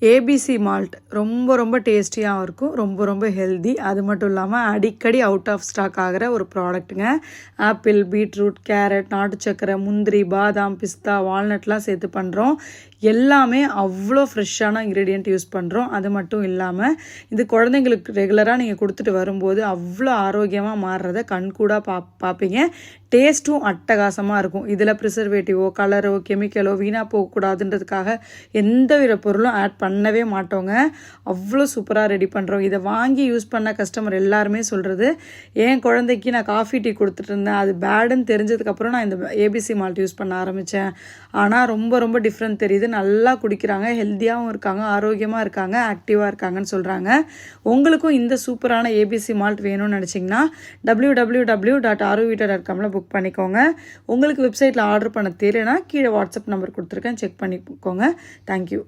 ABC malt ரொம்ப ரொம்ப டேஸ்டியாகவும் இருக்கும், ரொம்ப ரொம்ப ஹெல்தி. அது மட்டும் இல்லாமல் அடிக்கடி அவுட் ஆஃப் ஸ்டாக் ஆகிற ஒரு ப்ராடக்ட்டுங்க. ஆப்பிள், பீட்ரூட், கேரட், நாட்டு சக்கரை, முந்திரி, பாதாம், பிஸ்தா, வால்நட்லாம் சேர்த்து பண்ணுறோம். எல்லாமே அவ்வளோ ஃப்ரெஷ்ஷான இன்க்ரீடியண்ட் யூஸ் பண்ணுறோம். அது மட்டும் இல்லாமல் இது குழந்தைங்களுக்கு ரெகுலராக நீங்கள் கொடுத்துட்டு வரும்போது அவ்வளோ ஆரோக்கியமாக மாறுறத கண்கூடாக பார்ப்பீங்க. டேஸ்ட்டும் அட்டகாசமாக இருக்கும். இதில் ப்ரிசர்வேட்டிவோ கலரோ கெமிக்கலோ வீணாக போகக்கூடாதுன்றதுக்காக எந்த வித பொருளும் ஆட் பண்ணவே மாட்டோங்க. அவ்வளோ சூப்பராக ரெடி பண்ணுறோம். இதை வாங்கி யூஸ் பண்ண கஸ்டமர் எல்லாருமே சொல்கிறது, என் குழந்தைக்கு நான் காஃபி டீ கொடுத்துட்டு இருந்தேன், அது பேடுன்னு தெரிஞ்சதுக்கப்புறம் நான் இந்த ஏபிசி மால்ட் யூஸ் பண்ண ஆரம்பித்தேன். ஆனால் ரொம்ப ரொம்ப டிஃப்ரெண்ட் தெரியுது. நல்லா குடிக்கிறாங்க, ஹெல்த்தியாகவும் இருக்காங்க, ஆரோக்கியமாக இருக்காங்க, ஆக்டிவாக இருக்காங்கன்னு சொல்கிறாங்க. உங்களுக்கும் இந்த சூப்பரான ஏபிசி மால்ட் வேணும்னு நினச்சிங்கன்னா www.aruvita.com புக் பண்ணிக்கோங்க. உங்களுக்கு வெப்சைட்டில் ஆர்டர் பண்ண தெரியலனா கீழே வாட்ஸ்அப் நம்பர் கொடுத்துருக்கேன், செக் பண்ணிக்கோங்க. தேங்க்யூ.